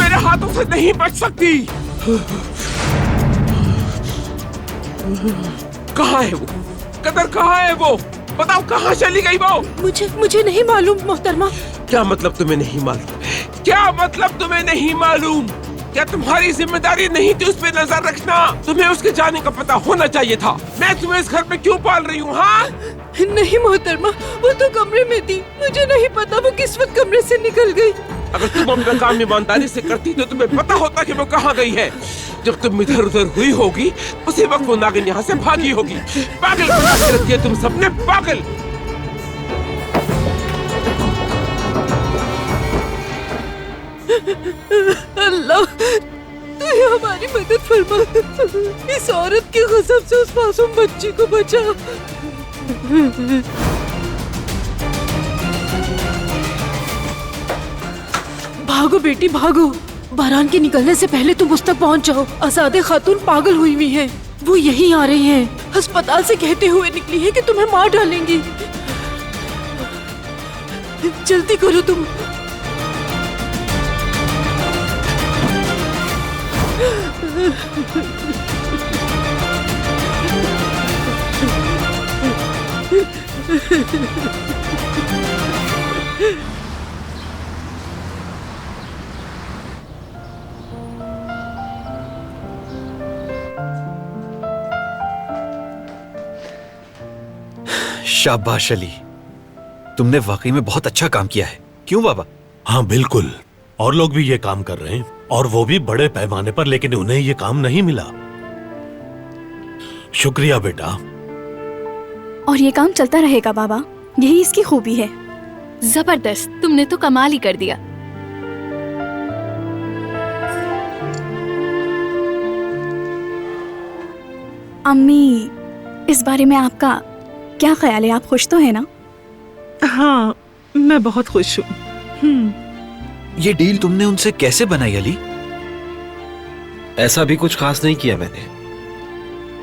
मेरे हाथों से नहीं बच सकती। कहाँ है वो? कदर कहाँ है वो? बताओ कहाँ चली गई वो? मुझे नहीं मालूम मोहतरमा। क्या मतलब तुम्हें नहीं मालूम? क्या मतलब तुम्हें नहीं मालूम? क्या तुम्हारी जिम्मेदारी नहीं थी उस पे नजर रखना? तुम्हें उसके जाने का पता होना चाहिए था। मैं तुम्हें इस घर में क्यों पाल रही हूँ? हाँ नहीं मोहतरमा, वो तो कमरे में थी। मुझे नहीं पता वो किस वक्त कमरे से निकल गई। अगर तुम अपना काम ईमानदारी से करती तो तुम्हें पता होता कि वो कहाँ गई है। जब तुम इधर उधर हुई होगी उसी वक्त वो नागिन यहाँ से भागी होगी। पागल बना के रखी है तुम सबने, पागल। अल्लाह, तू ही हमारी मदद फरमा। इस औरत के गज़ब से उस मासूम बच्ची को बचा। भागो बेटी भागो, बारान के निकलने से पहले तुम उस तक पहुंच जाओ। आज़ादे खातून पागल हुई हुई है, वो यहीं आ रही हैं। अस्पताल से कहते हुए निकली है कि तुम्हें मार डालेंगी। जल्दी करो तुम। शाबाश अली, तुमने वाकई में बहुत अच्छा काम किया है। क्यों बाबा? हाँ बिल्कुल, और लोग भी ये काम कर रहे हैं, और वो भी बड़े पैमाने पर, लेकिन उन्हें ये काम नहीं मिला। शुक्रिया बेटा। और ये काम चलता रहेगा बाबा, यही इसकी खूबी है। जबरदस्त, तुमने तो कमाल ही कर दिया। अम्मी, इस बारे में आपका क्या ख्याल है? आप खुश तो है ना? हाँ, मैं बहुत खुश हूँ। ये डील तुमने उनसे कैसे बनाई अली? ऐसा भी कुछ खास नहीं किया मैंने,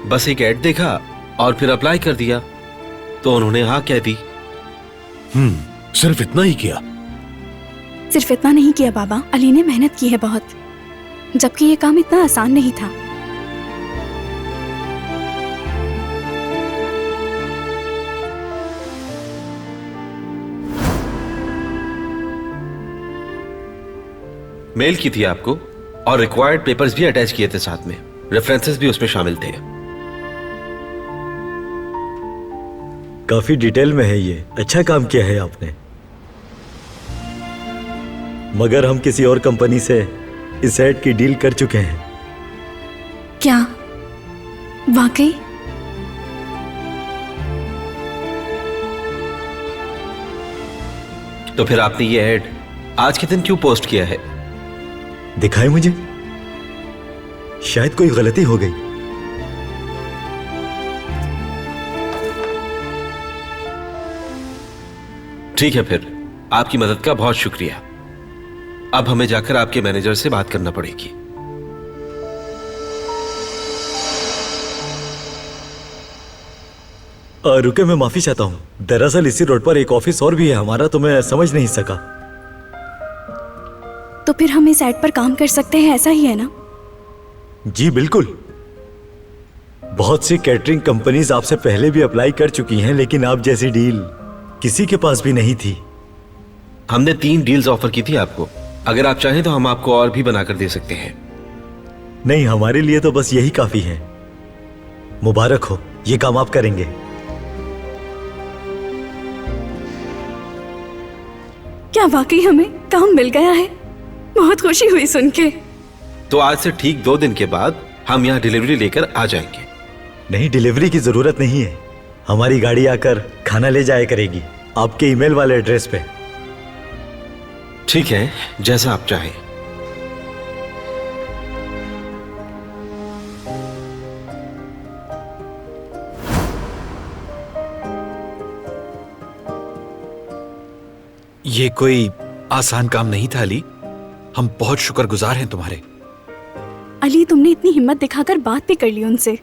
बस एक ऐड देखा और फिर अप्लाई कर दिया, तो उन्होंने हाँ कह दी। सिर्फ इतना ही किया? सिर्फ इतना नहीं किया बाबा, अली ने मेहनत की है बहुत, जबकि ये काम इतना आसान नहीं था। मेल की थी आपको, और रिक्वायर्ड पेपर्स भी अटैच किए थे साथ में, रेफरेंसेस भी उसमें शामिल थे। काफी डिटेल में है ये, अच्छा काम किया है आपने। मगर हम किसी और कंपनी से इस ऐड की डील कर चुके हैं। क्या वाकई? तो फिर आपने ये ऐड आज के दिन क्यों पोस्ट किया है? दिखाए मुझे, शायद कोई गलती हो गई। ठीक है, फिर आपकी मदद का बहुत शुक्रिया। अब हमें जाकर आपके मैनेजर से बात करना पड़ेगी। रुके, मैं माफी चाहता हूँ। दरअसल इसी रोड पर एक ऑफिस और भी है हमारा, तो मैं समझ नहीं सका। तो फिर हम इस ऐड पर काम कर सकते हैं, ऐसा ही है ना? जी बिल्कुल। बहुत सी कैटरिंग कंपनीज आपसे पहले भी अप्लाई कर चुकी हैं, लेकिन आप जैसी डील किसी के पास भी नहीं थी। हमने 3 डील्स ऑफर की थी आपको, अगर आप चाहें तो हम आपको और भी बनाकर दे सकते हैं। नहीं, हमारे लिए तो बस यही काफी है। मुबारक हो, ये काम आप करेंगे। क्या वाकई हमें काम मिल गया है? बहुत खुशी हुई सुन के। तो आज से ठीक 2 दिन के बाद हम यहाँ डिलीवरी लेकर आ जाएंगे। नहीं, डिलीवरी की जरूरत नहीं है। हमारी गाड़ी आकर खाना ले जाया करेगी आपके ईमेल वाले एड्रेस पे। ठीक है, जैसा आप चाहें। ये कोई आसान काम नहीं था अली, हम बहुत शुक्रगुजार हैं तुम्हारे। अली, तुमने इतनी हिम्मत दिखाकर बात भी कर ली उनसे।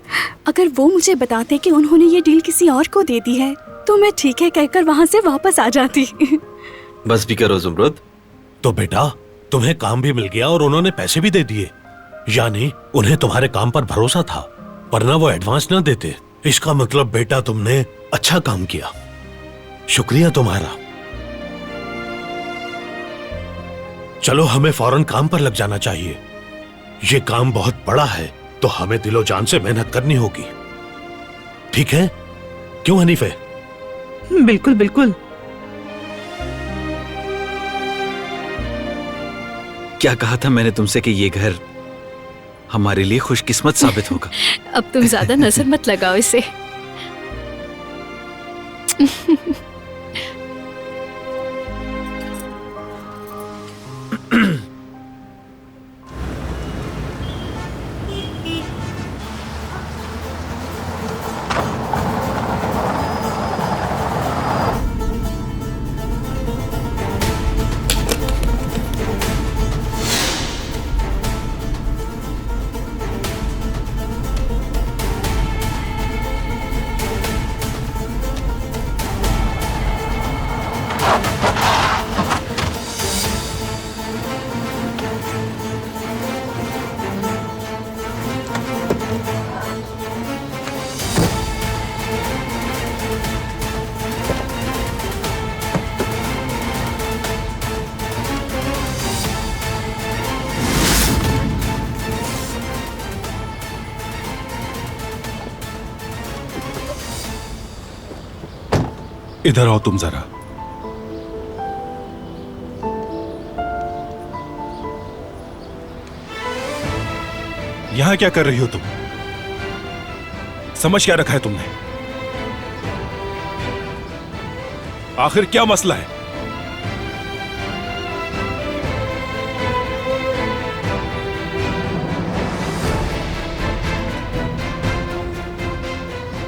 अगर वो मुझे बताते कि उन्होंने ये डील किसी और को दे दी है, तो मैं ठीक है कहकर वहां से वापस आ जाती। बस भी करो जुमरुद। तो बेटा, तुम्हें काम भी मिल गया और उन्होंने पैसे भी दे दिए। यानी उन्हें तुम्हारे काम पर भरोसा था, वरना वो एडवांस ना देते। इसका मतलब बेटा तुमने अच्छा काम किया, शुक्रिया तुम्हारा। चलो हमें फौरन काम पर लग जाना चाहिए। ये काम बहुत बड़ा है तो हमें दिलो जान से मेहनत करनी होगी, ठीक है? क्यों हनीफे? बिल्कुल बिल्कुल। क्या कहा था मैंने तुमसे कि ये घर हमारे लिए खुशकिस्मत साबित होगा। अब तुम ज्यादा नजर मत लगाओ इसे। इधर आओ तुम जरा। यहां क्या कर रही हो तुम? समझ क्या रखा है तुमने? आखिर क्या मसला है?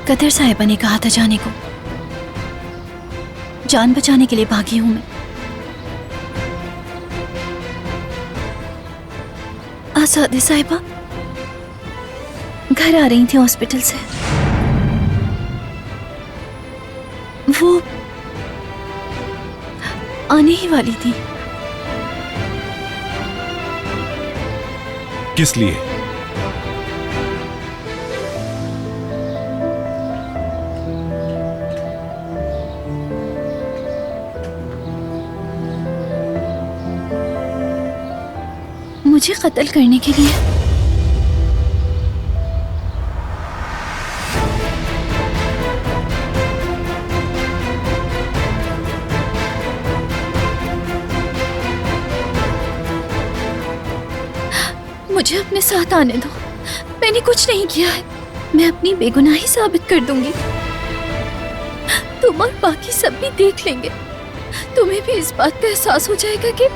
कदर साहिबा ने कहा था जाने को। जान बचाने के लिए भागी हूं मैं। आसादे साहिबा घर आ रही थी हॉस्पिटल से। वो आने ही वाली थी। किस लिए? मुझे कत्ल करने के लिए। मुझे अपने साथ आने दो। मैंने कुछ नहीं किया है। मैं अपनी बेगुनाही साबित कर दूंगी। तुम और बाकी सब भी देख लेंगे। तुम्हें भी इस बात का एहसास हो जाएगा कि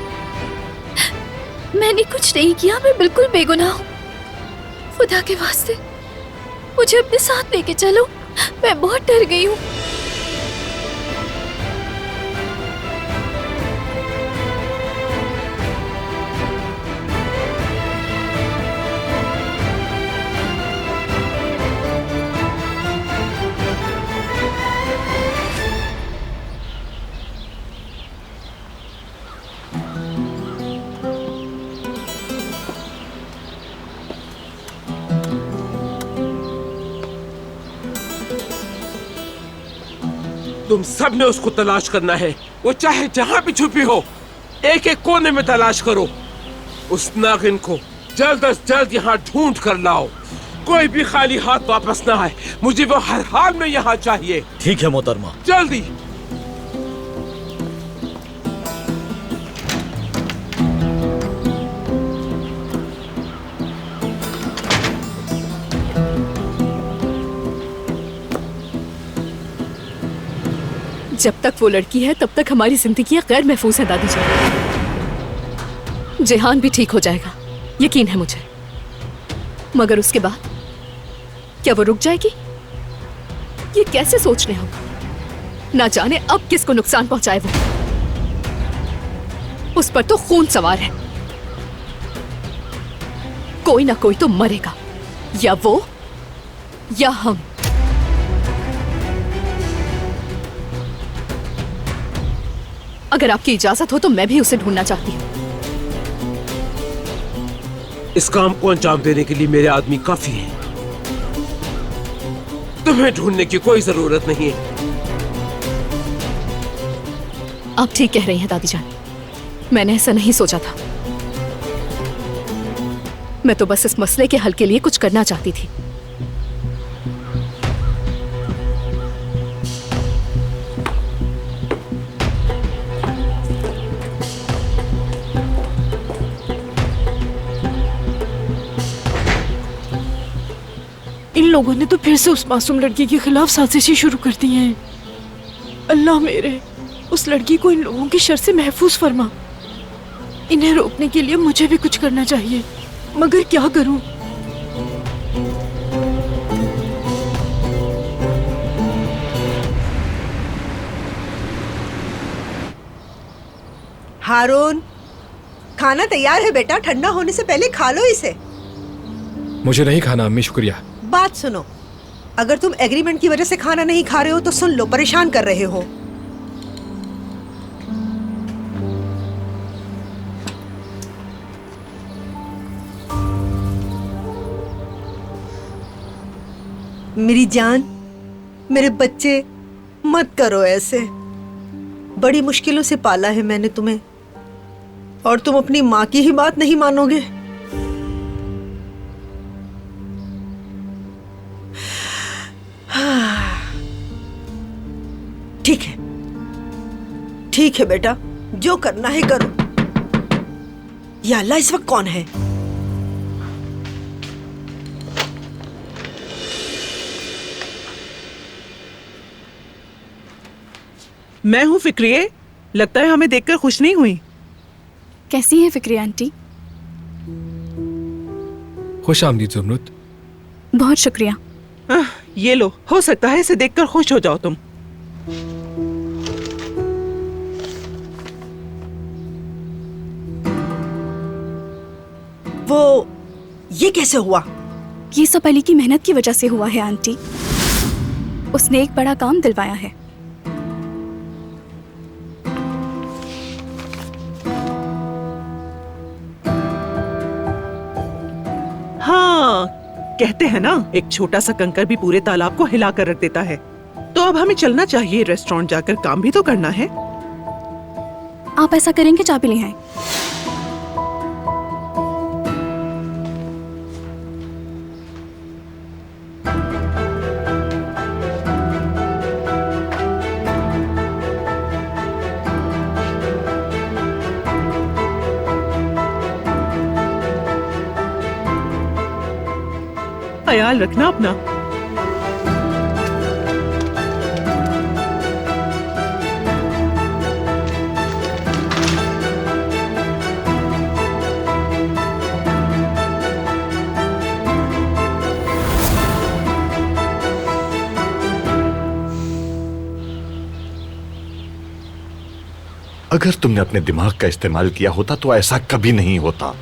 मैंने कुछ नहीं किया। मैं बिल्कुल बेगुनाह हूँ। खुदा के वास्ते मुझे अपने साथ लेके चलो। मैं बहुत डर गई हूँ। तुम सब ने उसको तलाश करना है। वो चाहे जहां भी छुपी हो, एक एक कोने में तलाश करो। उस नागिन को जल्द अज जल्द यहाँ ढूंढ कर लाओ। कोई भी खाली हाथ वापस ना आए। मुझे वो हर हाल में यहाँ चाहिए। ठीक है मोहतरमा। जल्दी। जब तक वो लड़की है तब तक हमारी जिंदगी गैर महफूज है दादी जी। जेहान भी ठीक हो जाएगा, यकीन है मुझे। मगर उसके बाद क्या वो रुक जाएगी? ये कैसे सोचने हो? ना जाने अब किसको नुकसान पहुंचाए वो। उस पर तो खून सवार है। कोई ना कोई तो मरेगा, या वो या हम। अगर आपकी इजाजत हो तो मैं भी उसे ढूंढना चाहती हूँ। इस काम को अंजाम देने के लिए मेरे आदमी काफी हैं। तुम्हें ढूंढने की कोई जरूरत नहीं है। आप ठीक कह रही हैं दादी जान, मैंने ऐसा नहीं सोचा था। मैं तो बस इस मसले के हल के लिए कुछ करना चाहती थी। इन लोगों ने तो फिर से उस मासूम लड़की के खिलाफ साजिशें शुरू कर दी हैं। अल्लाह मेरे, उस लड़की को इन लोगों की शर से महफूज फरमा। इन्हें रोकने के लिए मुझे भी कुछ करना चाहिए, मगर क्या करूं? हारून, खाना तैयार है बेटा, ठंडा होने से पहले खा लो इसे। मुझे नहीं खाना अम्मी, शुक्रिया। बात सुनो, अगर तुम एग्रीमेंट की वजह से खाना नहीं खा रहे हो तो सुन लो, परेशान कर रहे हो। मेरी जान, मेरे बच्चे, मत करो ऐसे। बड़ी मुश्किलों से पाला है मैंने तुम्हें, और तुम अपनी माँ की ही बात नहीं मानोगे। ठीक है, ठीक है बेटा, जो करना है करो। या अल्लाह, इस वक्त कौन है? मैं हूँ फिक्रिये। लगता है हमें देखकर खुश नहीं हुई। कैसी है फिक्री आंटी? खुश आमदीद जुमरुद। बहुत शुक्रिया। ये लो, हो सकता है इसे देखकर खुश हो जाओ तुम। वो ये कैसे हुआ? ये सब अली की मेहनत की वजह से हुआ है आंटी। उसने एक बड़ा काम दिलवाया है। हाँ, कहते हैं ना, एक छोटा सा कंकर भी पूरे तालाब को हिला कर रख देता है। तो अब हमें चलना चाहिए, रेस्टोरेंट जाकर काम भी तो करना है। आप ऐसा करेंगे, चाबी ले आए। ख्याल रखना अपना। अगर तुमने अपने दिमाग का इस्तेमाल किया होता तो ऐसा कभी नहीं होता।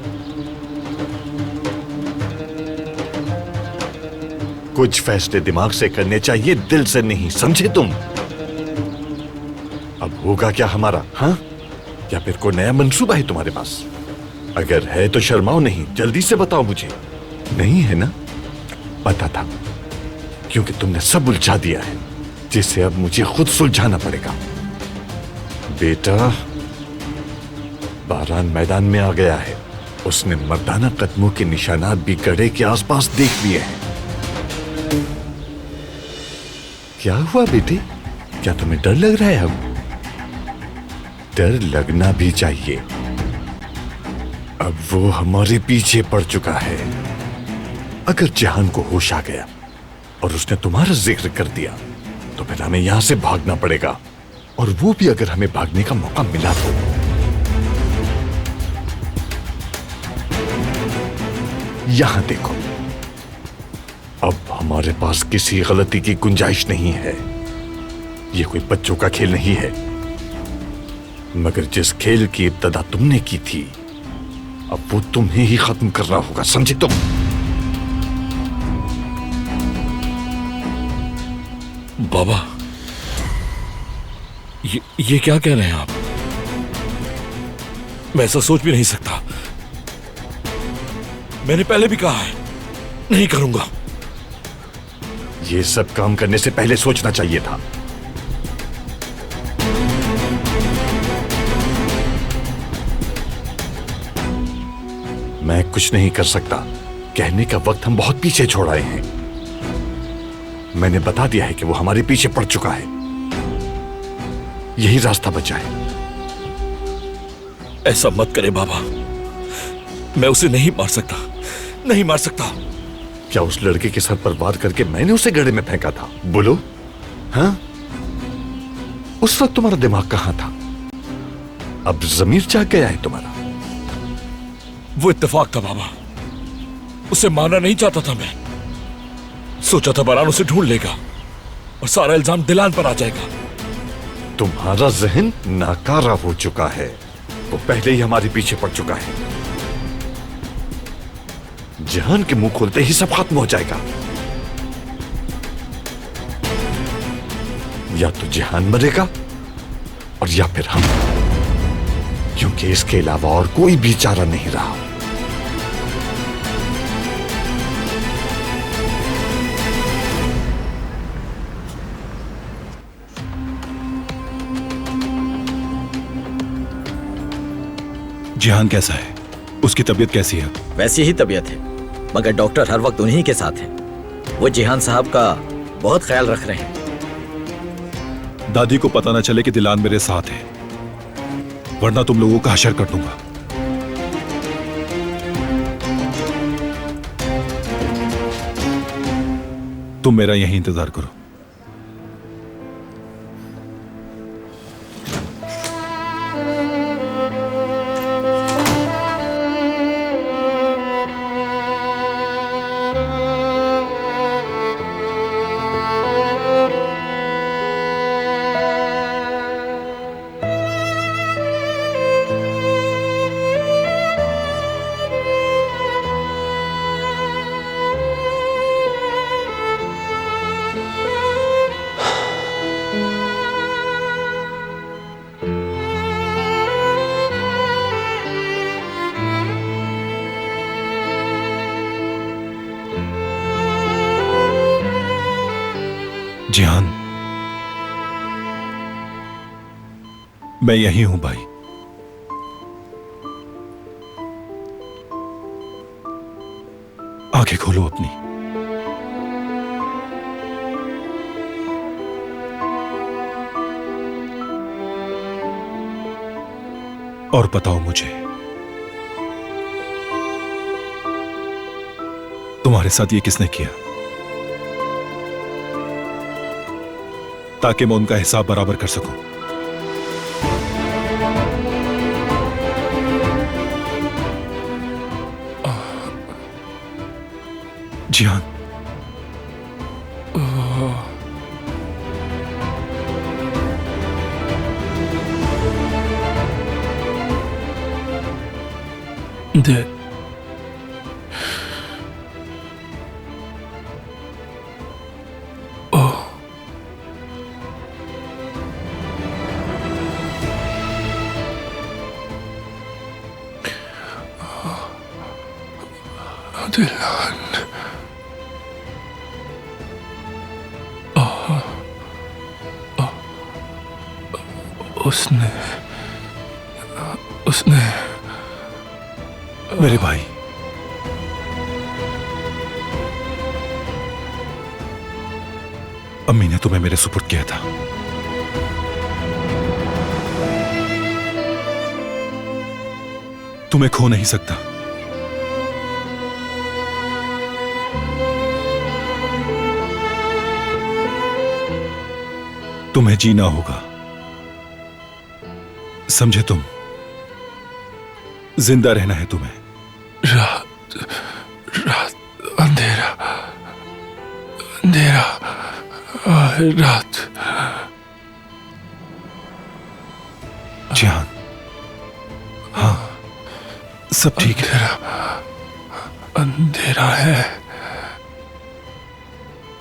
कुछ फैसले दिमाग से करने चाहिए, दिल से नहीं, समझे तुम? अब होगा क्या हमारा? हाँ, या फिर कोई नया मंसूबा है तुम्हारे पास? अगर है तो शर्माओ नहीं, जल्दी से बताओ मुझे। नहीं है ना? पता था, क्योंकि तुमने सब उलझा दिया है, जिसे अब मुझे खुद सुलझाना पड़ेगा। बेटा, बारान मैदान में आ गया है। उसने मर्दाना कदमों के निशानात भी गड़े के आसपास देख लिए हैं। क्या हुआ बेटे? क्या तुम्हें डर लग रहा है? अब डर लगना भी चाहिए। अब वो हमारे पीछे पड़ चुका है। अगर जहान को होश आ गया और उसने तुम्हारा जिक्र कर दिया तो फिर हमें यहां से भागना पड़ेगा, और वो भी अगर हमें भागने का मौका मिला तो। यहां देखो, अब हमारे पास किसी गलती की गुंजाइश नहीं है। ये कोई बच्चों का खेल नहीं है, मगर जिस खेल की इब्तदा तुमने की थी, अब वो तुम्हें ही खत्म करना होगा, समझे तुम? बाबा, ये क्या कह रहे हैं आप? मैं ऐसा सोच भी नहीं सकता। मैंने पहले भी कहा है, नहीं करूंगा। ये सब काम करने से पहले सोचना चाहिए था। मैं कुछ नहीं कर सकता। कहने का वक्त हम बहुत पीछे छोड़ आए हैं। मैंने बता दिया है कि वो हमारे पीछे पड़ चुका है। यही रास्ता बचा है। ऐसा मत करे बाबा, मैं उसे नहीं मार सकता, नहीं मार सकता। क्या उस लड़के के सर पर वार करके मैंने उसे गड्ढे में फेंका था? बोलो, हाँ? उस वक्त तुम्हारा दिमाग कहां था? अब जमीर जाग गया है तुम्हारा। वो इत्तेफाक था बाबा, उसे मारना नहीं चाहता था मैं। सोचा था बरान उसे ढूंढ लेगा और सारा इल्जाम दिलान पर आ जाएगा। तुम्हारा जहन नाकारा हो चुका है। वो पहले ही हमारे पीछे पड़ चुका है। जहान के मुंह खोलते ही सब खत्म हो जाएगा। या तो जहान मरेगा और या फिर हम, क्योंकि इसके अलावा और कोई भी चारा नहीं रहा। जिहान कैसा है? उसकी तबीयत कैसी है? वैसी ही तबीयत है, मगर डॉक्टर हर वक्त उन्हीं के साथ हैं। वो जिहान साहब का बहुत ख्याल रख रहे हैं। दादी को पता न चले कि दिलान मेरे साथ है, वरना तुम लोगों का हशर कर दूंगा। तुम मेरा यहीं इंतजार करो। जिहान, मैं यहीं हूं भाई। आंखें खोलो अपनी। और बताओ मुझे, तुम्हारे साथ ये किसने किया, ताकि मैं उनका हिसाब बराबर कर सकूं। जिहान, दिलान, उसने मेरे भाई, अम्मी ने तुम्हें मेरे सुपुर्द किया था। तुम्हें खो नहीं सकता। तुम्हें जीना होगा, समझे तुम? जिंदा रहना है तुम्हें। रात अंधेरा अंधेरा, रात। जिहान, हाँ, सब ठीक है। अंधेरा है।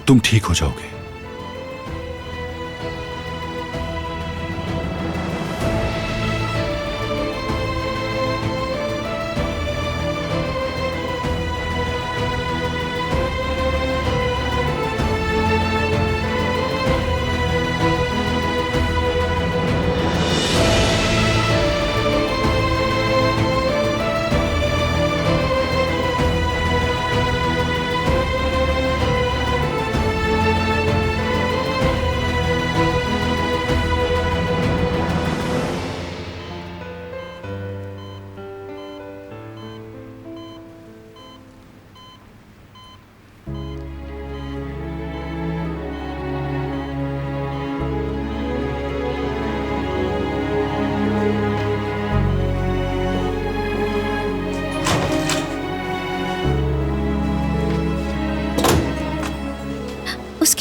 तुम ठीक हो जाओगे।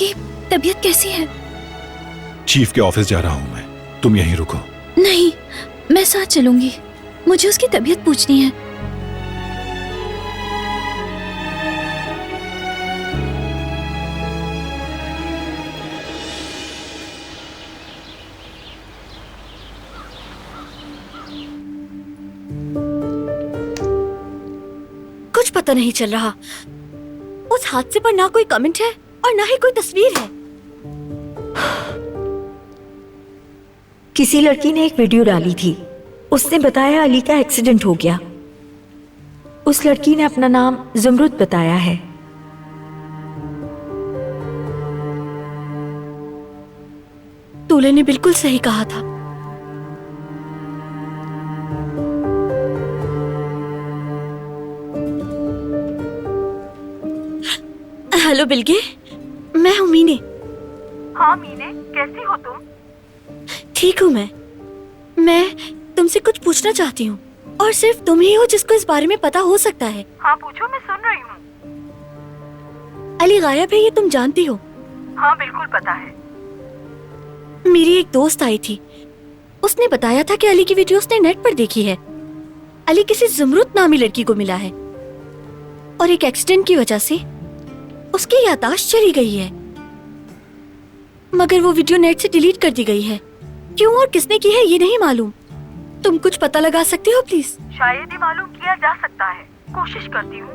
उसकी तबीयत कैसी है? चीफ के ऑफिस जा रहा हूं मैं, तुम यहीं रुको। नहीं, मैं साथ चलूंगी। मुझे उसकी तबीयत पूछनी है। कुछ पता नहीं चल रहा। उस हादसे पर ना कोई कमेंट है और ना ही कोई तस्वीर है। किसी लड़की ने एक वीडियो डाली थी। उसने बताया अली का एक्सीडेंट हो गया। उस लड़की ने अपना नाम ज़ुमरुद बताया है। दूल्हे ने बिल्कुल सही कहा था। हेलो बिल्गे, मैं हूँ मीने। हाँ मीने, कैसी हो तुम? ठीक हूँ मैं तुमसे कुछ पूछना चाहती हूँ और सिर्फ तुम ही हो जिसको इस बारे में पता हो सकता है। हाँ पूछो, मैं सुन रही हूँ। अली गायब है, ये तुम जानती हो? हाँ बिल्कुल पता है। मेरी एक दोस्त आई थी। उसने बताया था कि अली की वीडियो उसने नेट पर देखी है। अली किसी ज़ुमरुद नामी लड़की को मिला है और एक एक्सीडेंट की वजह से उसकी याददाश्त चली गई है, मगर वो वीडियो नेट से डिलीट कर दी गई है। क्यों और किसने की है ये नहीं मालूम। तुम कुछ पता लगा सकते हो प्लीज? शायद ही मालूम किया जा सकता है, कोशिश करती हूँ।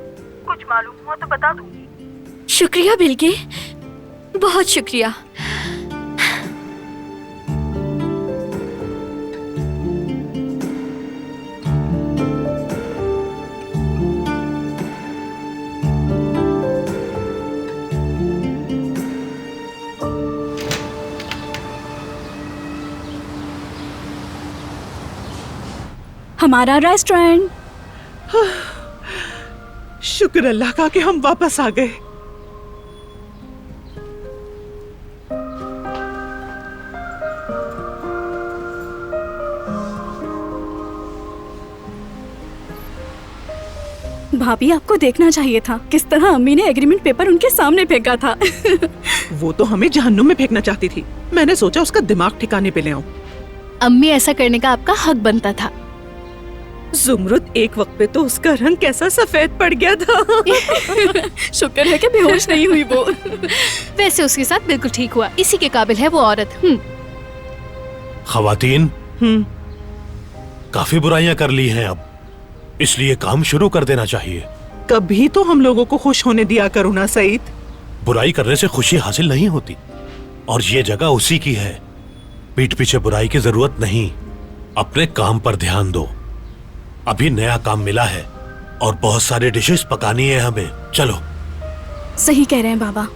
कुछ मालूम हुआ तो बता दूंगी। शुक्रिया बिल्गे, बहुत शुक्रिया। हमारा रेस्टोरेंट। शुक्र अल्लाह का कि हम वापस आ गए। भाभी, आपको देखना चाहिए था किस तरह अम्मी ने एग्रीमेंट पेपर उनके सामने फेंका था। वो तो हमें जहन्नुम में फेंकना चाहती थी। मैंने सोचा उसका दिमाग ठिकाने पे ले आऊं। अम्मी, ऐसा करने का आपका हक बनता था। ज़ुमरुद, एक वक्त पे तो उसका रंग कैसा सफेद पड़ गया था। शुक्र है कि बेहोश नहीं हुई वो। वैसे उसके साथ बिल्कुल ठीक हुआ। इसी के काबिल है वो औरत। खवातीन, काफी बुराइयां कर ली हैं अब, इसलिए काम शुरू कर देना चाहिए। कभी तो हम लोगों को खुश होने दिया करो ना सईद। बुराई करने से खुशी हासिल नहीं होती, और ये जगह उसी की है। पीठ पीछे बुराई की जरूरत नहीं। अपने काम पर ध्यान दो। अभी नया काम मिला है और बहुत सारे डिशेस पकानी है हमें। चलो। सही कह रहे हैं बाबा।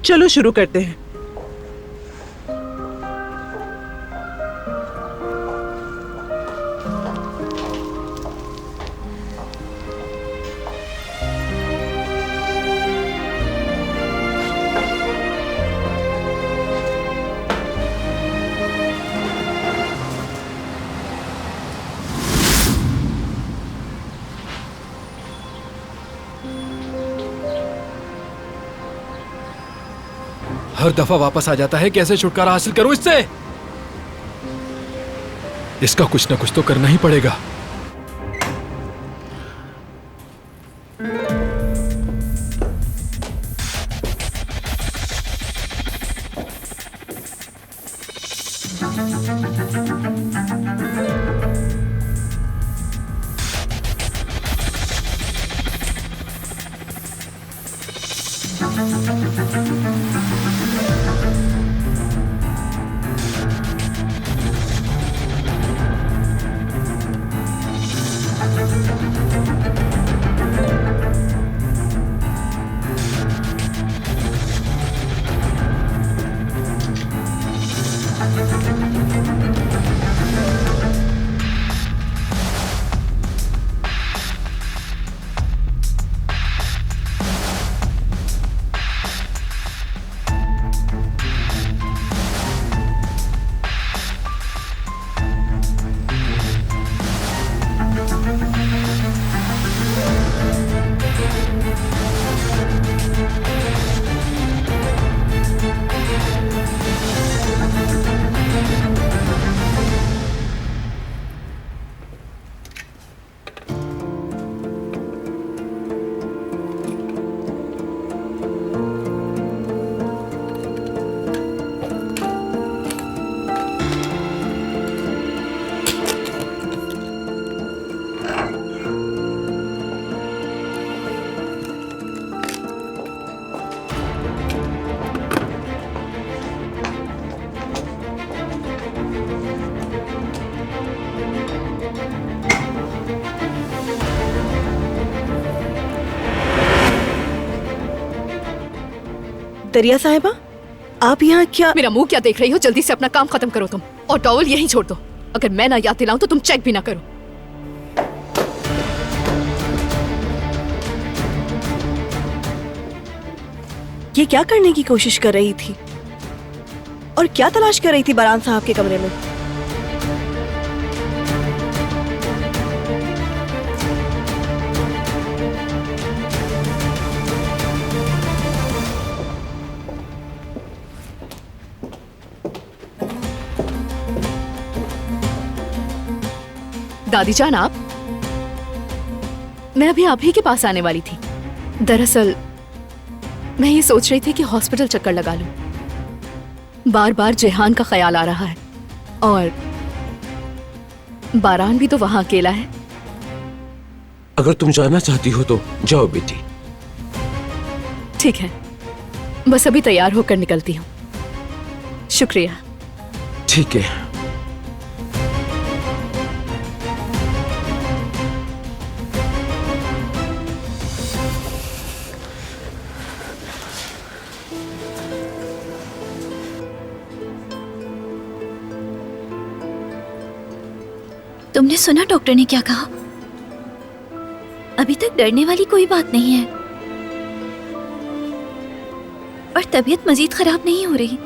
चलो शुरू करते हैं। हर दफा वापस आ जाता है, कैसे छुटकारा हासिल करूं इससे? इसका कुछ ना कुछ तो करना ही पड़ेगा। दरिया साहिबा, आप यहाँ क्या? मेरा मुंह क्या देख रही हो? जल्दी से अपना काम खत्म करो तुम, और टॉवल यहीं छोड़ दो। अगर मैं ना याद दिलाऊं तो तुम चेक भी ना करो। ये क्या करने की कोशिश कर रही थी और क्या तलाश कर रही थी बरान साहब के कमरे में? दादी जान, आप? मैं अभी आप ही के पास आने वाली थी। दरअसल मैं ये सोच रही थी कि हॉस्पिटल चक्कर लगा लूं। बार बार जेहान का ख्याल आ रहा है, और बारान भी तो वहां अकेला है। अगर तुम जाना चाहती हो तो जाओ बेटी। ठीक है, बस अभी तैयार होकर निकलती हूँ। शुक्रिया। ठीक है। तुमने सुना डॉक्टर ने क्या कहा? अभी तक डरने वाली कोई बात नहीं है और तबीयत मजीद खराब नहीं हो रही।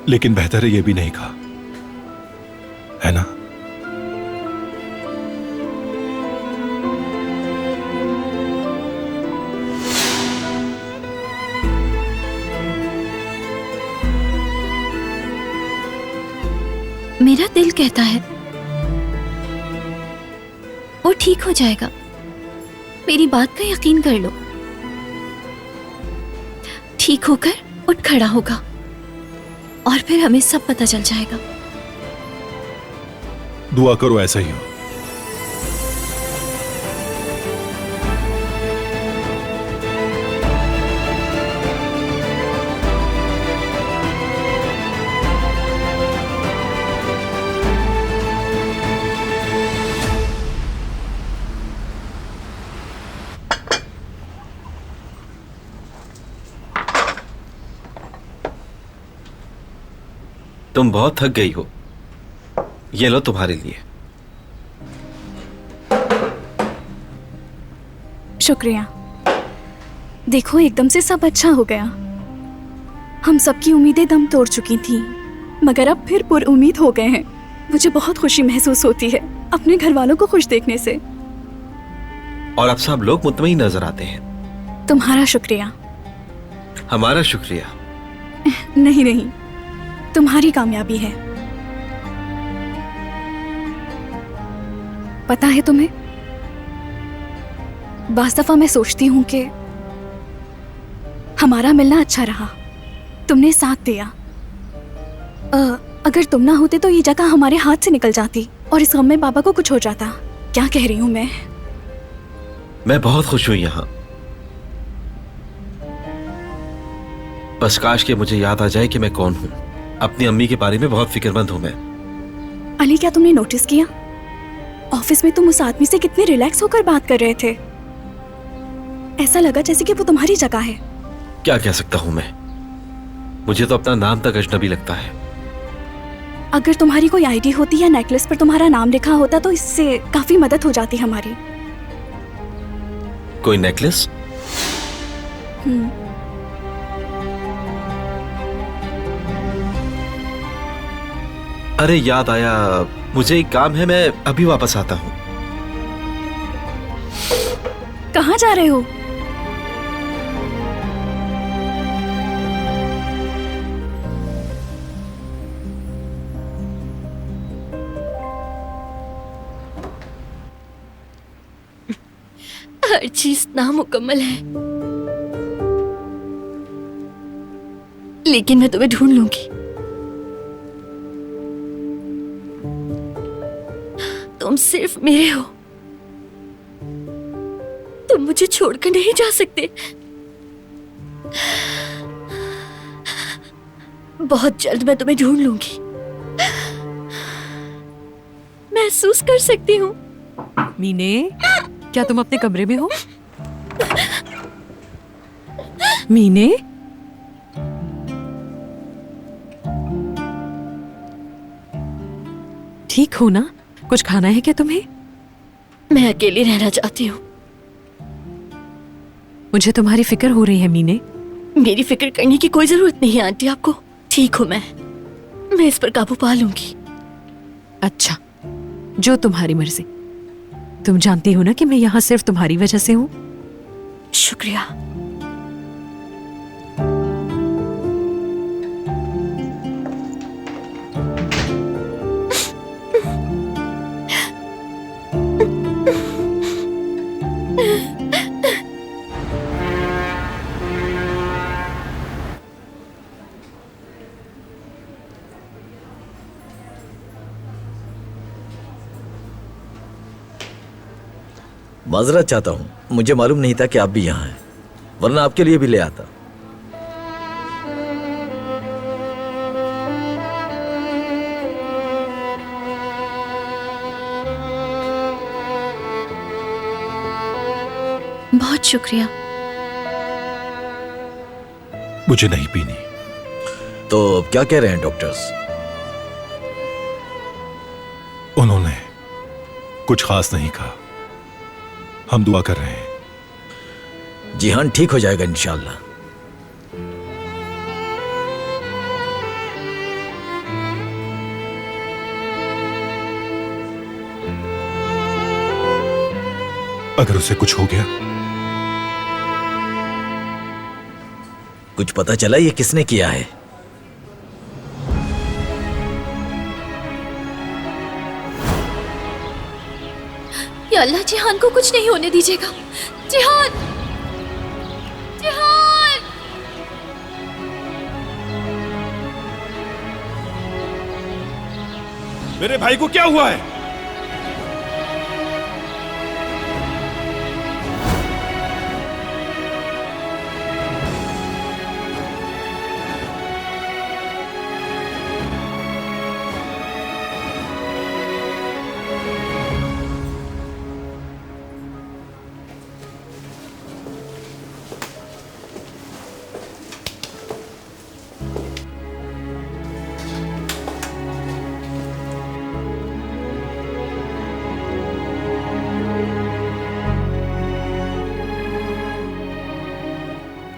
लेकिन बेहतर है ये भी नहीं कहा, है ना? मेरा दिल कहता है वो ठीक हो जाएगा। मेरी बात का यकीन कर लो। ठीक होकर उठ खड़ा होगा और फिर हमें सब पता चल जाएगा। दुआ करो ऐसा ही हो। तुम बहुत थक गई हो, ये लो तुम्हारे लिए। शुक्रिया। देखो, एकदम से सब अच्छा हो गया। हम सबकी उम्मीदें दम तोड़ चुकी थी, मगर अब फिर पुरउम्मीद हो गए हैं। मुझे बहुत खुशी महसूस होती है अपने घर वालों को खुश देखने से। और अब सब लोग मुतमईन नजर आते हैं। तुम्हारा शुक्रिया। हमारा शुक्रिया। नहीं नहीं, तुम्हारी कामयाबी है। पता है तुम्हें, बाज़ दफा मैं सोचती हूं कि हमारा मिलना अच्छा रहा। तुमने साथ दिया। अगर तुम ना होते तो ये जगह हमारे हाथ से निकल जाती और इस गम में बाबा को कुछ हो जाता। क्या कह रही हूं मैं बहुत खुश हूं यहाँ। बस काश कि मुझे याद आ जाए कि मैं कौन हूं। अपनी अम्मी के बारे में बहुत फिक्रमंद हूं मैं। अली, क्या तुमने नोटिस किया ऑफिस में तुम उस आदमी से कितने रिलैक्स होकर बात कर रहे थे? ऐसा लगा जैसे कि वो तुम्हारी जगह है। क्या कह सकता हूं मैं, मुझे तो अपना नाम तक अजनबी लगता है। अगर तुम्हारी कोई आईडी होती या नेकलेस पर तुम्हारा नाम लिखा होता तो इससे काफी मदद हो जाती हमारी। कोई नेकलेस? अरे याद आया, मुझे एक काम है, मैं अभी वापस आता हूँ। कहाँ जा रहे हो? हर चीज नामुकम्मल है, लेकिन मैं तुम्हें ढूंढ लूंगी। तुम सिर्फ मेरे हो। तुम मुझे छोड़कर नहीं जा सकते। बहुत जल्द मैं तुम्हें ढूंढ लूंगी। महसूस कर सकती हूँ। मीने, क्या तुम अपने कमरे में हो? ठीक हो ना? कुछ खाना है क्या तुम्हें? मैं अकेली रहना चाहती हूँ। मुझे तुम्हारी फिक्र हो रही है मीने। मेरी फिक्र करने की कोई जरूरत नहीं है आंटी आपको। ठीक हूँ मैं इस पर काबू पा लूंगी। अच्छा, जो तुम्हारी मर्जी। तुम जानती हो ना कि मैं यहाँ सिर्फ तुम्हारी वजह से हूँ। शुक्रिया। माजरत चाहता हूँ, मुझे मालूम नहीं था कि आप भी यहाँ हैं, वरना आपके लिए भी ले आता। बहुत शुक्रिया। मुझे नहीं पीनी। तो क्या कह रहे हैं डॉक्टर्स? उन्होंने कुछ खास नहीं कहा। हम दुआ कर रहे हैं। जी हाँ, ठीक हो जाएगा इंशाल्लाह। अगर उसे कुछ हो गया, कुछ पता चला ये किसने किया है? या अल्लाह, जिहान को कुछ नहीं होने दीजिएगा। जिहान, जिहान! मेरे भाई को क्या हुआ है?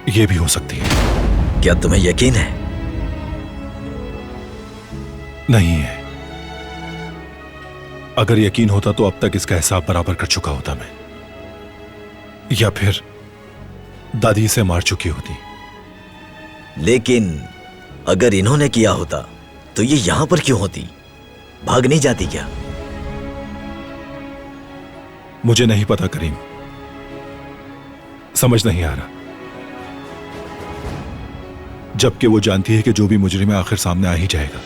ये भी हो सकती है। क्या तुम्हें यकीन है? नहीं है। अगर यकीन होता तो अब तक इसका हिसाब बराबर कर चुका होता मैं, या फिर दादी इसे मार चुकी होती। लेकिन अगर इन्होंने किया होता तो ये यहां पर क्यों होती? भाग नहीं जाती क्या? मुझे नहीं पता करीम, समझ नहीं आ रहा। जबकि वो जानती है कि जो भी मुजरिम है आखिर सामने आ ही जाएगा।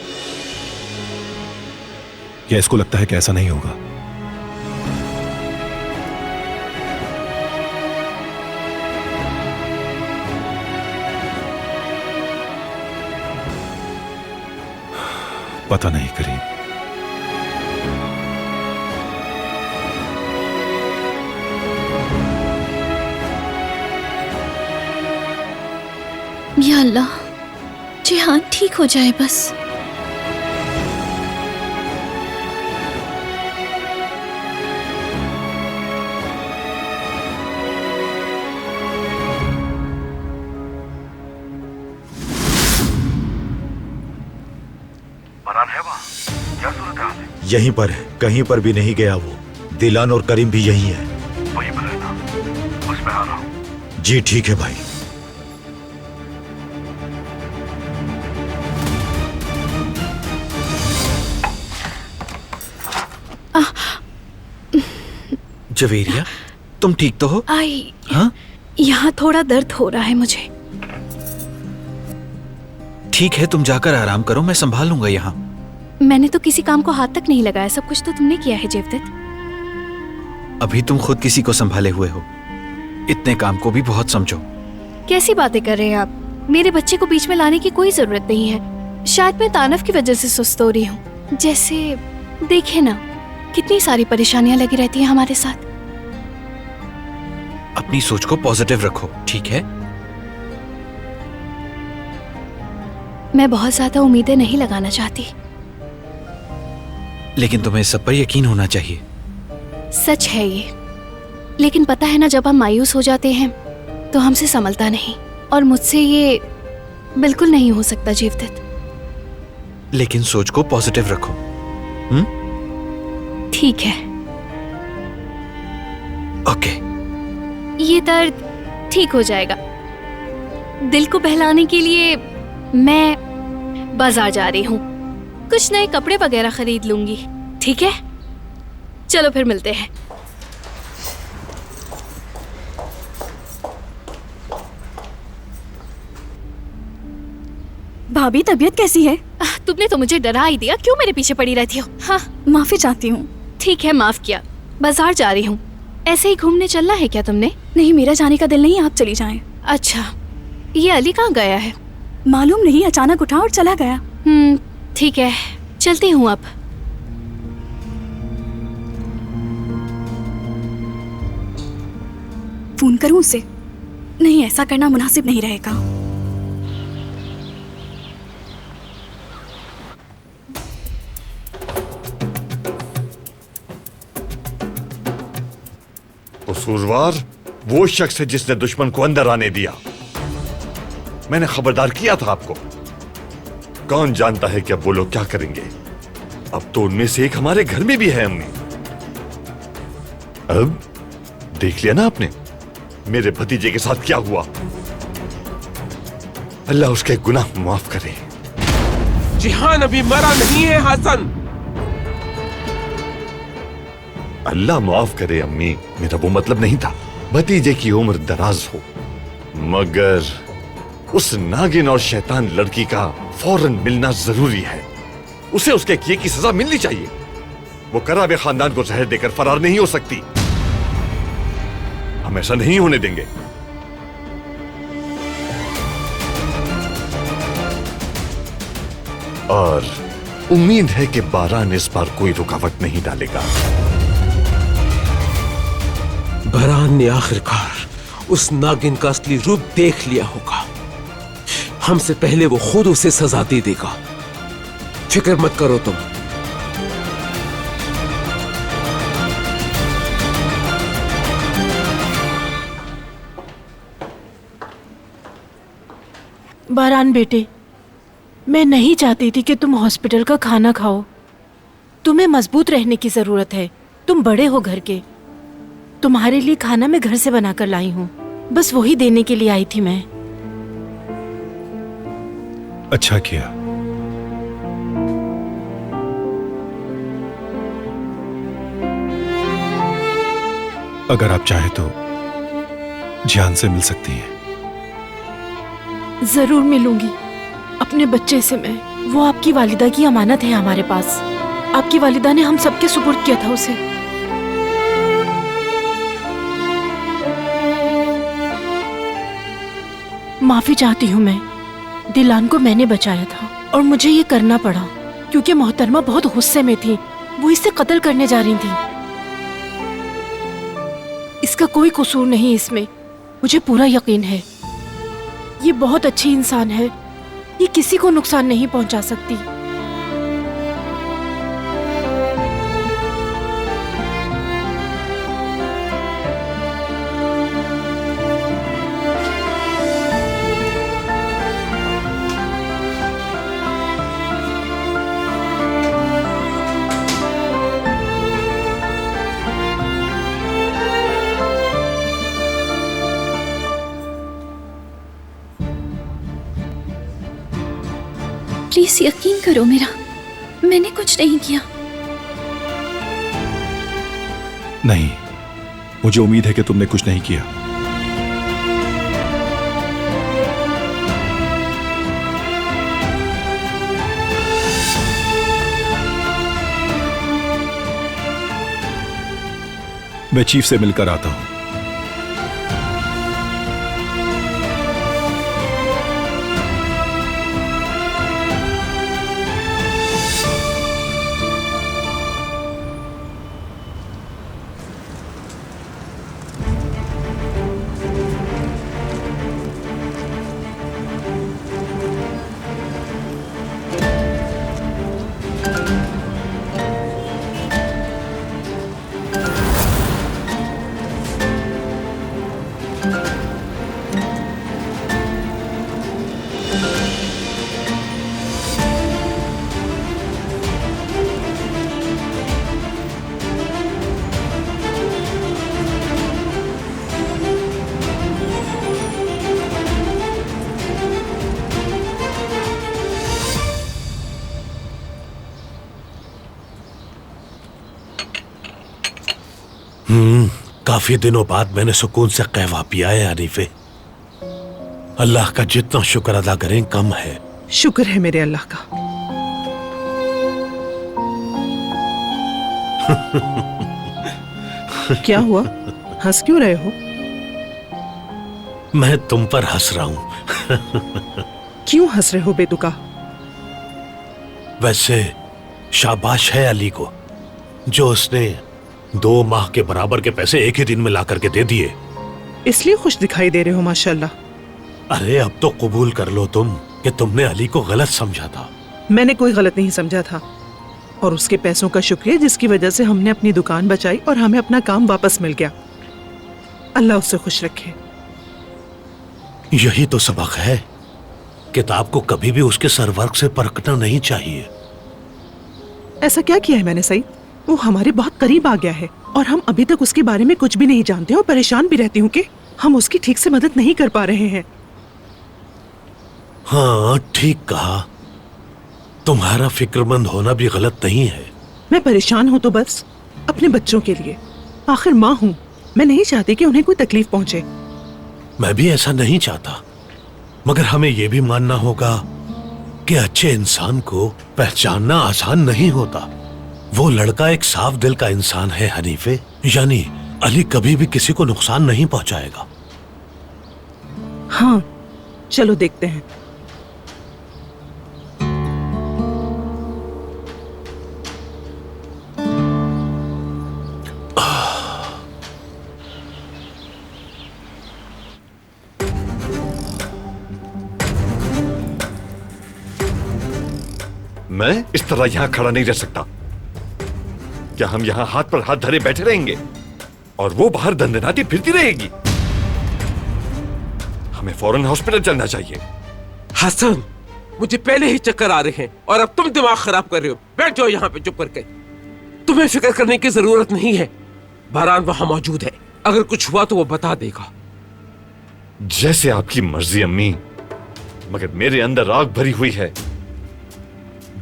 या इसको लगता है कि ऐसा नहीं होगा? पता नहीं करीम। या अल्लाह, जिहान ठीक हो जाए बस। मरान है वहाँ? क्या सूरत हाल है? यहीं पर है, कहीं पर भी नहीं गया वो। दिलान और करीम भी यहीं है। वहीं पर रहना, बस मैं आ रहा हूँ। जी ठीक है भाई। जवेरिया, तुम ठीक तो हो? आई, हाँ? यहाँ थोड़ा दर्द हो रहा है मुझे। ठीक है, तुम जाकर आराम करो, मैं संभाल लूंगा यहाँ। मैंने तो किसी काम को हाथ तक नहीं लगाया, सब कुछ तो तुमने किया है जेवदत। अभी तुम खुद किसी को संभाले हुए हो, इतने काम को भी बहुत समझो। कैसी बातें कर रहे हैं आप? मेरे बच्चे को बीच में लाने की कोई जरूरत नहीं है। शायद मैं तानव की वजह से सुस्त हो रही हूँ। जैसे देखे ना, कितनी सारी परेशानियां लगी रहती हैं हमारे साथ। अपनी सोच को पॉजिटिव रखो, ठीक है? मैं बहुत ज्यादा उम्मीदें नहीं लगाना चाहती। लेकिन तुम्हें सब पर यकीन होना चाहिए। सच है ये, लेकिन पता है ना, जब हम मायूस हो जाते हैं तो हमसे संभलता नहीं, और मुझसे ये बिल्कुल नहीं हो सकता जीवदत्त। लेकिन सोच को पॉजिटिव रखो। ठीक है। ओके। ये दर्द ठीक हो जाएगा। दिल को बहलाने के लिए मैं बाजार जा रही हूँ, कुछ नए कपड़े वगैरह खरीद लूंगी। ठीक है, चलो फिर मिलते हैं। भाभी, तबीयत कैसी है? तुमने तो मुझे डरा ही दिया, क्यों मेरे पीछे पड़ी रहती हो? हाँ, माफी चाहती हूँ। ठीक है, माफ किया। बाजार जा रही हूँ। ऐसे ही घूमने चलना है क्या तुमने? नहीं, मेरा जाने का दिल नहीं, आप चली जाएं। अच्छा, ये अली कहाँ गया है? मालूम नहीं, अचानक उठा और चला गया। ठीक है, चलती हूँ अब। फोन करूँ उसे? नहीं, ऐसा करना मुनासिब नहीं रहेगा। कसूरवार वो शख्स है जिसने दुश्मन को अंदर आने दिया। मैंने खबरदार किया था आपको। कौन जानता है कि अब वो लोग क्या करेंगे। अब तो उनमें से एक हमारे घर में भी है अम्मी। अब देख लिया ना आपने मेरे भतीजे के साथ क्या हुआ। अल्लाह उसके गुनाह माफ करे। जिहान अभी मरा नहीं है हसन। अल्लाह माफ करे अम्मी, मेरा वो मतलब नहीं था। भतीजे की उम्र दराज हो, मगर उस नागिन और शैतान लड़की का फौरन मिलना जरूरी है। उसे उसके किए की सजा मिलनी चाहिए। वो कराबे खानदान को जहर देकर फरार नहीं हो सकती। हम ऐसा नहीं होने देंगे। और उम्मीद है कि बारान इस बार कोई रुकावट नहीं डालेगा। बरान ने आखिरकार उस नागिन का असली रूप देख लिया होगा। हमसे पहले वो खुद उसे सजा दे देगा। फिक्र मत करो तुम। बारान बेटे, मैं नहीं चाहती थी कि तुम हॉस्पिटल का खाना खाओ। तुम्हें मजबूत रहने की जरूरत है। तुम बड़े हो घर के। तुम्हारे लिए खाना मैं घर से बनाकर लाई हूँ, बस वही देने के लिए आई थी मैं। अच्छा किया। अगर आप चाहे तो जान से मिल सकती हैं। जरूर मिलूंगी अपने बच्चे से मैं। वो आपकी वालिदा की अमानत है हमारे पास। आपकी वालिदा ने हम सबके सुपुर्द किया था उसे। माफी चाहती हूँ मैं। दिलान को मैंने बचाया था और मुझे ये करना पड़ा क्योंकि मोहतरमा बहुत गुस्से में थी। वो इसे कत्ल करने जा रही थी। इसका कोई कसूर नहीं इसमें, मुझे पूरा यकीन है। ये बहुत अच्छी इंसान है। ये किसी को नुकसान नहीं पहुंचा सकती। प्लीज यकीन करो मेरा, मैंने कुछ नहीं किया। नहीं, मुझे उम्मीद है कि तुमने कुछ नहीं किया। मैं चीफ से मिलकर आता हूं। काफी दिनों बाद मैंने सुकून से कहवा पिया है हनीफे। अल्लाह का जितना शुक्र अदा करें कम है। शुक्र है मेरे अल्लाह का। क्या हुआ, हंस क्यों रहे हो? मैं तुम पर हंस रहा हूं। क्यों हंस रहे हो बेतुका? वैसे शाबाश है अली को जो उसने 2 माह के बराबर के पैसे एक ही दिन में ला करके दे दिए। इसलिए खुश दिखाई दे रहे हो माशाल्लाह। अरे अब तो कबूल कर लो तुम कि तुमने अली को गलत समझा था। मैंने कोई गलत नहीं समझा था, और उसके पैसों का शुक्रिया जिसकी वजह से हमने अपनी दुकान बचाई और हमें अपना काम वापस मिल गया। अल्लाह उसे खुश रखे। यही तो सबक है। किताब को कभी भी उसके सरवर्क से परखना नहीं चाहिए। ऐसा क्या किया है मैंने सही? वो हमारे बहुत करीब आ गया है और हम अभी तक उसके बारे में कुछ भी नहीं जानते और परेशान भी रहती हूँ कि हम उसकी ठीक से मदद नहीं कर पा रहे हैं। हाँ ठीक कहा। तुम्हारा फिक्रमंद होना भी गलत नहीं है। मैं परेशान हूँ तो बस अपने बच्चों के लिए। आखिर माँ हूँ, मैं नहीं चाहती कि उन्हें कोई तकलीफ पहुंचे। मैं भी ऐसा नहीं चाहता, मगर हमें यह भी मानना होगा कि अच्छे इंसान को पहचानना आसान नहीं होता। वो लड़का एक साफ दिल का इंसान है हनीफे, यानी अली कभी भी किसी को नुकसान नहीं पहुंचाएगा। हाँ चलो देखते हैं। मैं इस तरह यहां खड़ा नहीं रह सकता। क्या हम यहां हाथ पर हाथ धरे बैठे रहेंगे और वो बाहर दंदनाती फिरती रहेगी? हमें फौरन हॉस्पिटल चलना चाहिए। हसन, मुझे पहले ही चक्कर आ रहे हैं और अब तुम दिमाग खराब कर रहे हो। बैठ जाओ यहाँ पे चुप करके। तुम्हें फिक्र करने की जरूरत नहीं है। बारान वहां मौजूद है, अगर कुछ हुआ तो वो बता देगा। जैसे आपकी मर्जी अम्मी, मगर मेरे अंदर आग भरी हुई है।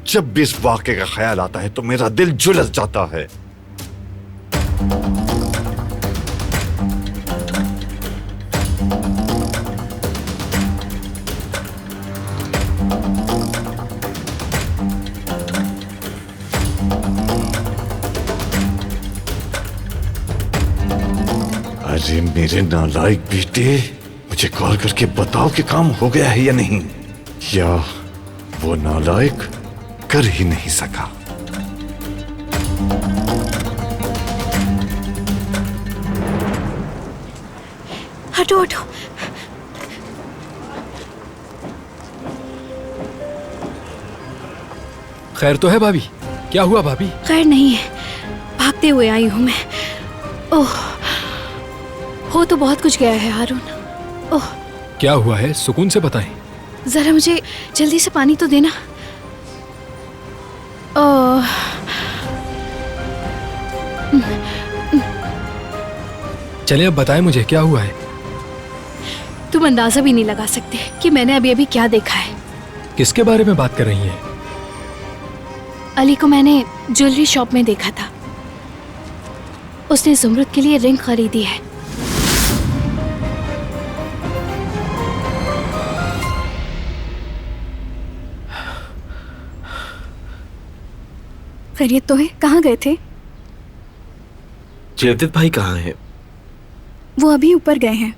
जब भी इस वाक़े का ख्याल आता है तो मेरा दिल झुलस जाता है। अरे मेरे नालायक बेटे, मुझे कॉल करके बताओ कि काम हो गया है या नहीं, या वो नालायक कर ही नहीं सका। हटो हटो। खैर तो है भाभी? क्या हुआ भाभी? खैर नहीं है, भागते हुए आई हूं मैं। ओह, हो तो बहुत कुछ गया है हारून। ओह, क्या हुआ है? सुकून से बताएं। जरा मुझे जल्दी से पानी तो देना। चलिए अब बताएं मुझे क्या हुआ है। तुम अंदाजा भी नहीं लगा सकते कि मैंने अभी अभी क्या देखा है। किसके बारे में बात कर रही हैं? अली को मैंने ज्वेलरी शॉप में देखा था। उसने ज़ुमरुद के लिए रिंग खरीदी है। खैरियत तो है? कहाँ गए थे? जयदीप भाई कहाँ हैं? वो अभी ऊपर गए हैं।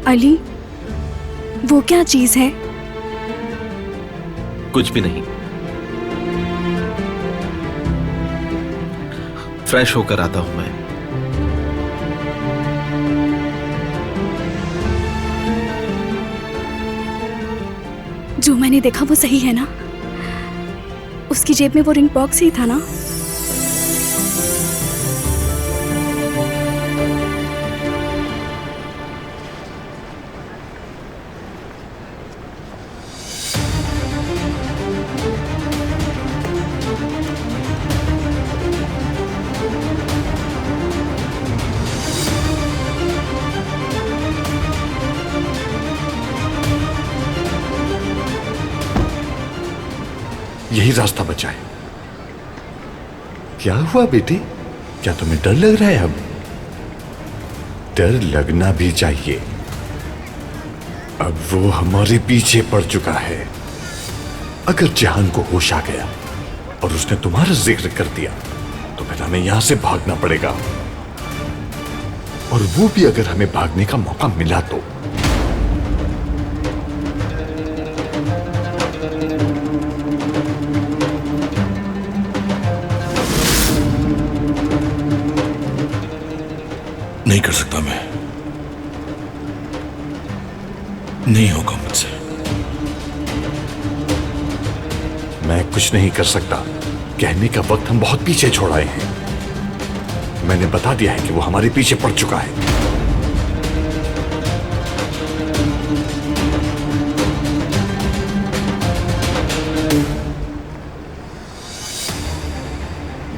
अली, वो क्या चीज है? कुछ भी नहीं। फ्रेश होकर आता हूं मैं। जो मैंने देखा वो सही है ना? उसकी जेब में वो रिंग बॉक्स ही था ना? यही रास्ता बचा है। क्या हुआ बेटी, क्या तुम्हें डर लग रहा है? अब डर लगना भी चाहिए। अब वो हमारे पीछे पड़ चुका है। अगर जहान को होश आ गया और उसने तुम्हारा जिक्र कर दिया तो फिर हमें यहां से भागना पड़ेगा, और वो भी अगर हमें भागने का मौका मिला तो। नहीं कर सकता मैं, नहीं होगा मुझसे। मैं कुछ नहीं कर सकता। कहने का वक्त हम बहुत पीछे छोड़ आए हैं। मैंने बता दिया है कि वो हमारे पीछे पड़ चुका है।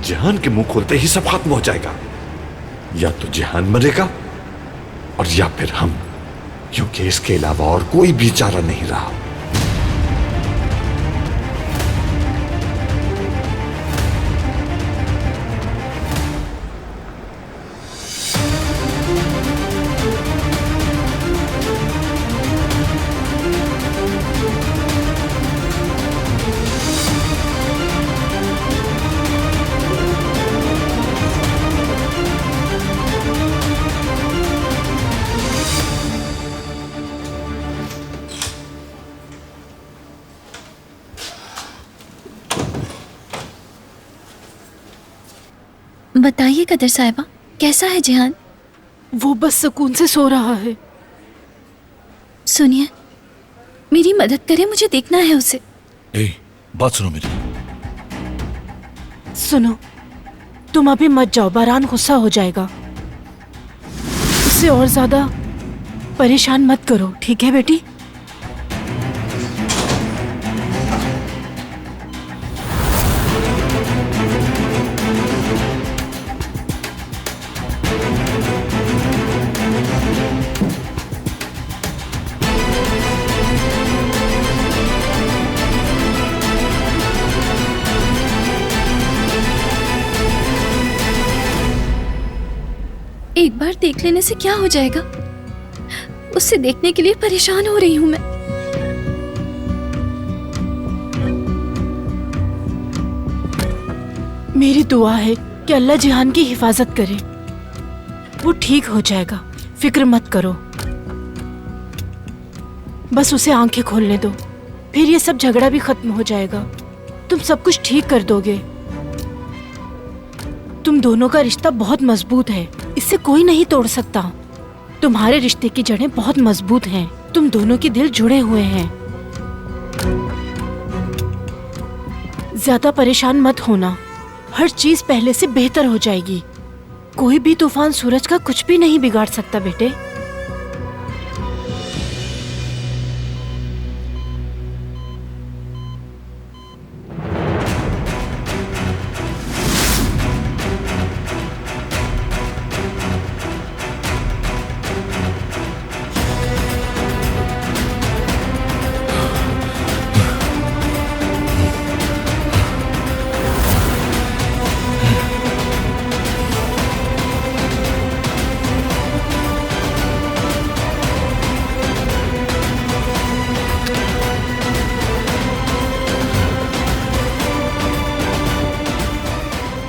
जहान के मुंह खोलते ही सब खत्म हो जाएगा। या तो जहान मरेगा और या फिर हम, क्योंकि इसके अलावा और कोई भी चारा नहीं रहा। बताइए कदर साहिबा, कैसा है जिहान? वो बस सुकून से सो रहा है। सुनिए, मेरी मदद करें, मुझे देखना है उसे। बात सुनो मेरी। सुनो, तुम अभी मत जाओ, बारान गुस्सा हो जाएगा। उसे और ज्यादा परेशान मत करो, ठीक है बेटी? एक बार देख लेने से क्या हो जाएगा? उससे देखने के लिए परेशान हो रही हूं मैं। मेरी दुआ है कि अल्लाह जिहान की हिफाजत करे। वो ठीक हो जाएगा, फिक्र मत करो। बस उसे आंखें खोलने दो, फिर ये सब झगड़ा भी खत्म हो जाएगा। तुम सब कुछ ठीक कर दोगे। तुम दोनों का रिश्ता बहुत मजबूत है, इससे कोई नहीं तोड़ सकता। तुम्हारे रिश्ते की जड़ें बहुत मजबूत हैं, तुम दोनों के दिल जुड़े हुए हैं। ज्यादा परेशान मत होना, हर चीज पहले से बेहतर हो जाएगी। कोई भी तूफान सूरज का कुछ भी नहीं बिगाड़ सकता बेटे।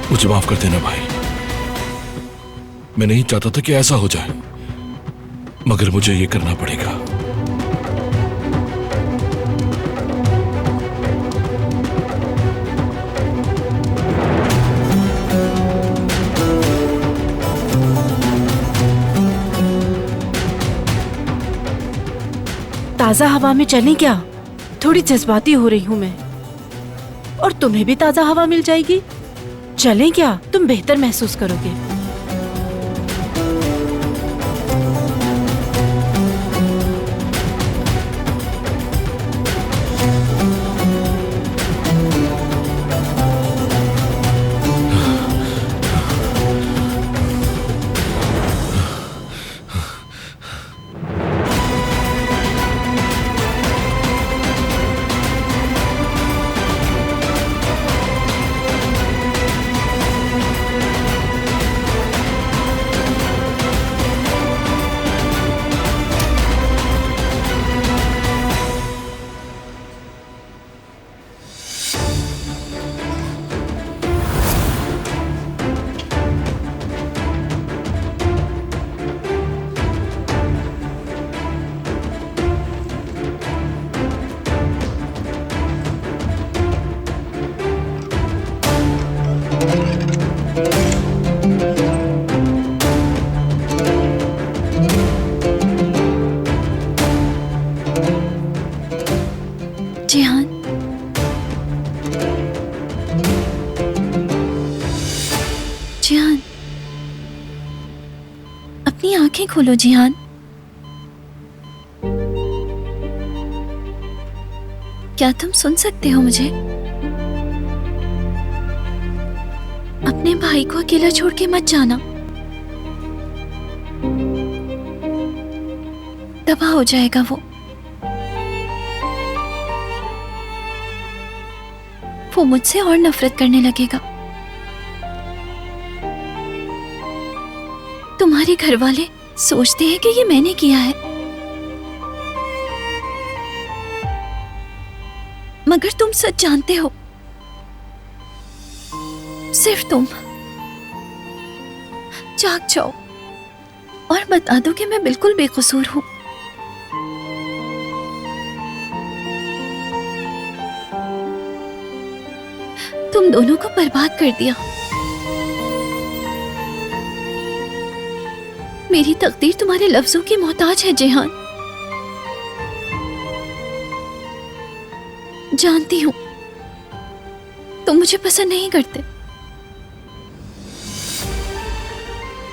मुझे माफ कर देना भाई, मैं नहीं चाहता था कि ऐसा हो जाए, मगर मुझे ये करना पड़ेगा। ताजा हवा में चलें क्या? थोड़ी जज्बाती हो रही हूँ मैं, और तुम्हें भी ताजा हवा मिल जाएगी। चलें क्या? तुम बेहतर महसूस करोगे। जिहान, जिहान, अपनी आंखें खोलो जिहान। क्या तुम सुन सकते हो मुझे? अपने भाई को अकेला छोड़ के मत जाना, तबाह हो जाएगा वो मुझसे और नफरत करने लगेगा। तुम्हारे घर वाले सोचते हैं कि ये मैंने किया है, मगर तुम सच जानते हो, सिर्फ तुम। जाग जाओ और बता दो कि मैं बिल्कुल बेकसूर हूं। तुम दोनों को बर्बाद कर दिया। मेरी तकदीर तुम्हारे लफ्जों की मोहताज है जिहान। जानती हूं तुम मुझे पसंद नहीं करते,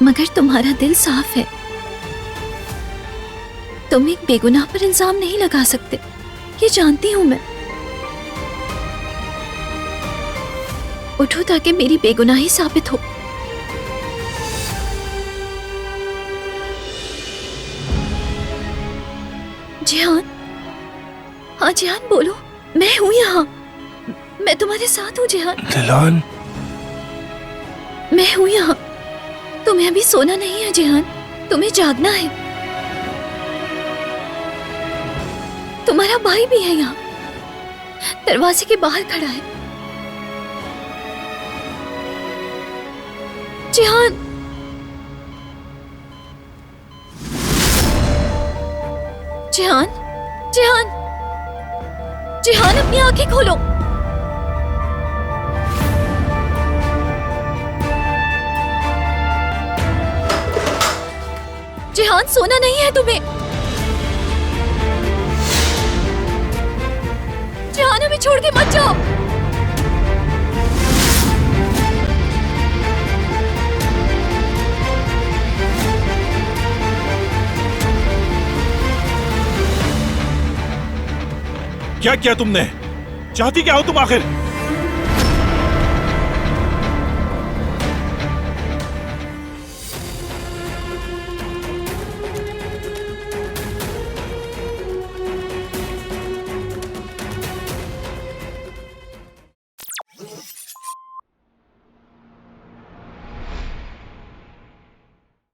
मगर तुम्हारा दिल साफ है। तुम एक बेगुनाह पर इल्जाम नहीं लगा सकते, ये जानती हूं मैं। उठो ताकि मेरी बेगुनाही साबित हो। जिहान, हाँ जिहान बोलो, मैं हूं यहाँ, मैं तुम्हारे साथ हूँ जिहान। दिलान, मैं हूं यहाँ। तुम्हें अभी सोना नहीं है जिहान, तुम्हें जागना है। तुम्हारा भाई भी है यहाँ, दरवाजे के बाहर खड़ा है। जिहान, जिहान, जिहान, जिहान, अपनी आंखें खोलो। जिहान, सोना नहीं है तुम्हें। जिहान, अभी छोड़ के मत जाओ। क्या किया तुमने? चाहती क्या हो तुम आखिर?